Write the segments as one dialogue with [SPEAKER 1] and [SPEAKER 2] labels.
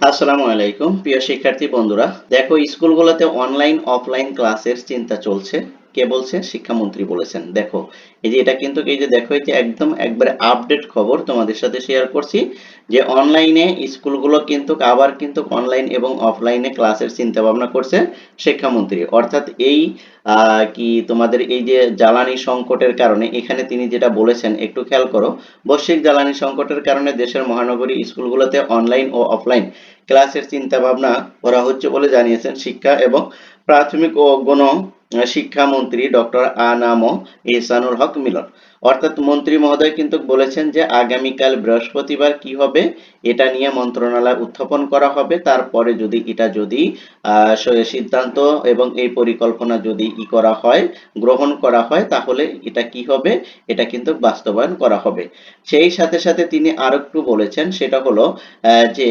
[SPEAKER 1] আসসালামু আলাইকুম প্রিয় শিক্ষার্থী বন্ধুরা, দেখো স্কুলগুলোতে অনলাইন অফলাইন ক্লাসের চিন্তা চলছে। কে বলছে? শিক্ষামন্ত্রী বলেছেন। দেখো এই যে এটা কিন্তু এই যে দেখো এই যে একদম একবারে আপডেট খবর তোমাদের সাথে শেয়ার করছি যে অনলাইনে স্কুলগুলো কিন্তু আবার কিন্তু অনলাইন এবং অফলাইনে ক্লাসের চিন্তা ভাবনা করছে শিক্ষামন্ত্রী। অর্থাৎ এই কি তোমাদের এই যে জ্বালানি সংকটের কারণে এখানে তিনি যেটা বলেছেন একটু খেয়াল করো। বৈশ্বিক জ্বালানি সংকটের কারণে দেশের মহানগরী স্কুলগুলোতে অনলাইন ও অফলাইন ক্লাসের চিন্তা ভাবনা করা হচ্ছে বলে জানিয়েছেন শিক্ষা এবং প্রাথমিক ও গণ শিক্ষামন্ত্রী ডক্টর আনাম ইহসানুল হক মিলন। অর্থাৎ মন্ত্রী মহোদয় কিন্তু বলেছেন যে আগামীকাল বৃহস্পতিবার কি হবে এটা নিয়ে মন্ত্রণালয় উত্থাপন করা হবে। তারপরে যদি এটা যদি সিদ্ধান্ত এবং এই পরিকল্পনা যদি করা হয়, গ্রহণ করা হয়, তাহলে এটা কি হবে? এটা কিন্তু বাস্তবায়ন করা হবে। সেই সাথে সাথে তিনি আরো একটু বলেছেন, সেটা হলো যে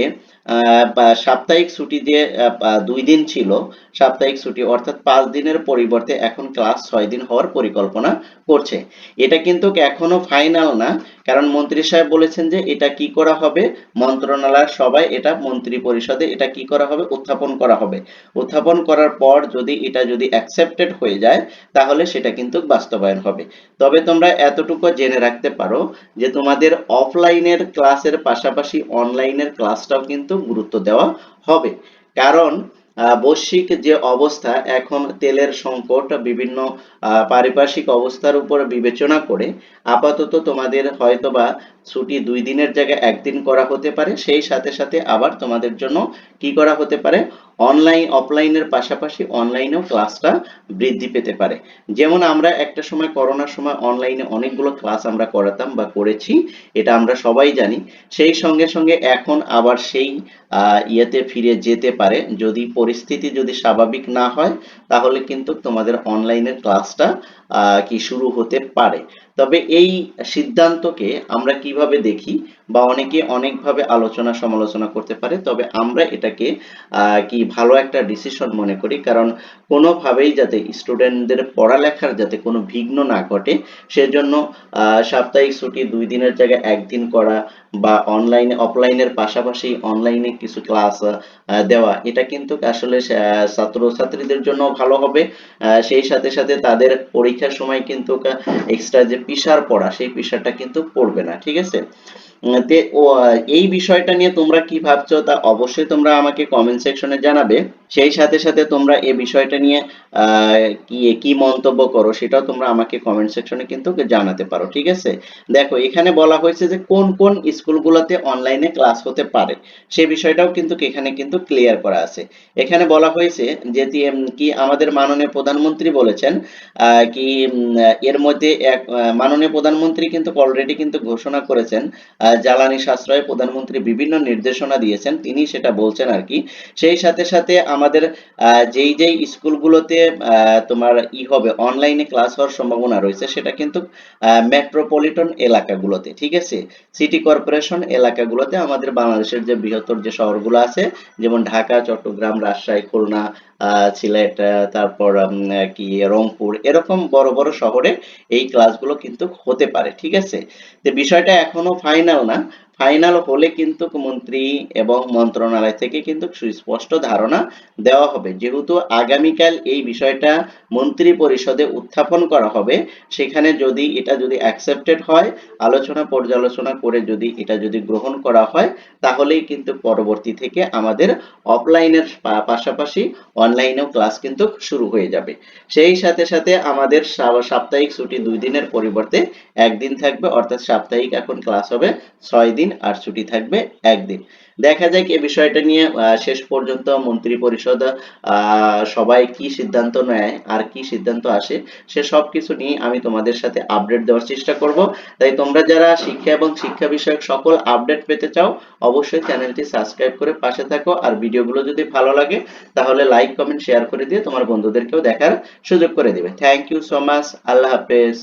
[SPEAKER 1] সাপ্তাহিক ছুটি যে ২ দিন ছিল, সাপ্তাহিক ছুটি অর্থাৎ ৫ দিনের পরিবর্তে এখন ক্লাস ৬ দিন হওয়ার পরিকল্পনা করছে। এটা কিন্তু এখনো ফাইনাল না, কারণ মন্ত্রী সাহেব বলেছেন যে এটা কি করা হবে, মন্ত্রণালয়ের সবাই এটা মন্ত্রী পরিষদে এটা কি করা হবে, উত্থাপন করা হবে। উত্থাপন করার পর যদি এটা যদি অ্যাকসেপ্টেড হয়ে যায়, তাহলে সেটা কিন্তু বাস্তবায়ন হবে। তবে তোমরা এতটুকু জেনে রাখতে পারো যে তোমাদের অফলাইনের ক্লাসের পাশাপাশি অনলাইনের ক্লাসটাও কিন্তু গুরুত্ব দেওয়া হবে। কারণ বৈশ্বিক যে অবস্থা, এখন তেলের সংকট, বিভিন্ন পারিপার্শ্বিক অবস্থার উপর বিবেচনা করে আপাতত তোমাদের হয়তোবা ছুটি ২ দিনের জায়গায় ১ দিন করা হতে পারে। সেই সাথে সাথে আবার তোমাদের জন্য কি করা হতে পারে, অনলাইন অফলাইনের পাশাপাশি অনলাইনেও ক্লাসটা বৃদ্ধি পেতে পারে। যেমন আমরা একটা সময় করোনার সময় অনলাইনে অনেকগুলো ক্লাস আমরা করাতাম বা করেছি, এটা আমরা সবাই জানি। সেই সঙ্গে সঙ্গে এখন আবার সেই ইয়েতে ফিরে যেতে পারে, যদি পরিস্থিতি যদি স্বাভাবিক না হয়, তাহলে কিন্তু তোমাদের অনলাইনের ক্লাসটা কি শুরু হতে পারে। তবে এই সিদ্ধান্তকে আমরা কিভাবে দেখি, বা অনেকে অনেকভাবে আলোচনা সমালোচনা করতে পারে, তবে আমরা এটাকে কি ভালো একটা ডিসিশন মনে করি। কারণ কোনোভাবেই যাতে স্টুডেন্টদের পড়ালেখার যাতে কোনো বিঘ্ন না ঘটে, সেজন্য সাপ্তাহিক ছুটি ২ দিনের জায়গায় ১ দিন করা, বা অনলাইনে অফলাইনের পাশাপাশি অনলাইনে কিছু ক্লাস দেওয়া, এটা কিন্তু আসলে ছাত্রছাত্রীদের জন্য ভালো হবে। সেই সাথে সাথে তাদের পরীক্ষার সময় কিন্তু এক্সট্রা যে পিশার পড়া, সেই পিশারটা কিন্তু পড়বে না। ঠিক আছে? এই বিষয়টা নিয়ে তোমরা কি ভাবছো তা অবশ্যই তোমরা আমাকে কমেন্ট সেকশনে জানাবে। সেই সাথে সাথে তোমরা এই বিষয়টা নিয়ে কি কি মন্তব্য করো সেটাও তোমরা আমাকে কমেন্ট সেকশনে কিন্তু জানাতে পারো। ঠিক আছে? দেখো এখানে বলা হয়েছে যে কোন কোন স্কুলগুলোতে অনলাইনে ক্লাস হতে পারে, সে বিষয়টাও কিন্তু এখানে কিন্তু ক্লিয়ার করা আছে। এখানে বলা হয়েছে যে কি আমাদের মাননীয় প্রধানমন্ত্রী বলেছেন কি এর মধ্যে মাননীয় প্রধানমন্ত্রী কিন্তু অলরেডি কিন্তু ঘোষণা করেছেন, জ্বালানি সাশ্রয়ে প্রধানমন্ত্রী বিভিন্ন নির্দেশনা দিয়েছেন, তিনি সেটা বলছেন আর কি। সেই সাথে সাথে আমাদের যেই যেই স্কুলগুলোতে তোমার হবে অনলাইনে ক্লাস হওয়ার সম্ভাবনা রয়েছে, সেটা কিন্তু মেট্রোপলিটন এলাকাগুলোতে। ঠিক আছে? সিটি কর্পোরেশন এলাকাগুলোতে আমাদের বাংলাদেশের যে বৃহত্তর যে শহরগুলো আছে, যেমন ঢাকা, চট্টগ্রাম, রাজশাহী, খুলনা, সিলেট, তারপর কি রংপুর, এরকম বড় বড় শহরে এই ক্লাসগুলো কিন্তু হতে পারে। ঠিক আছে? তো বিষয়টা এখনো ফাইনাল না, ফাইনাল হলে কিন্তু মন্ত্রী এবং মন্ত্রণালয় থেকে কিন্তু সুস্পষ্ট ধারণা দেওয়া হবে। যেহেতু আগামীকাল এই বিষয়টা মন্ত্রী পরিষদে উত্থাপন করা হবে, সেখানে যদি এটা যদি অ্যাকসেপ্টেড হয়, আলোচনা পর্যালোচনা করে যদি এটা যদি গ্রহণ করা হয়, তাহলেই কিন্তু পরবর্তী থেকে আমাদের অফলাইনের পাশাপাশি অনলাইনেও ক্লাস কিন্তু শুরু হয়ে যাবে। সেই সাথে সাথে আমাদের সাপ্তাহিক ছুটি ২ দিনের পরিবর্তে ১ দিন থাকবে, অর্থাৎ সাপ্তাহিক এখন ক্লাস হবে ৬ দিন আর ছুটি থাকবে ১ দিন। দেখা যাক এই বিষয়টা নিয়ে শেষ পর্যন্ত মন্ত্রী পরিষদ সবাই কি সিদ্ধান্ত নেয় আর কি সিদ্ধান্ত আসে, সে সবকিছু নিয়ে আমি তোমাদের সাথে আপডেট দেওয়ার চেষ্টা করব। তাই তোমরা যারা শিক্ষা এবং শিক্ষা বিষয়ক সকল আপডেট পেতে চাও, অবশ্যই চ্যানেলটি সাবস্ক্রাইব করে পাশে থাকো। আর ভিডিওগুলো যদি ভালো লাগে, তাহলে লাইক কমেন্ট শেয়ার করে দিয়ে তোমার বন্ধুদেরকেও দেখার সুযোগ করে দিবে। Thank you so much. আল্লাহ হাফেজ।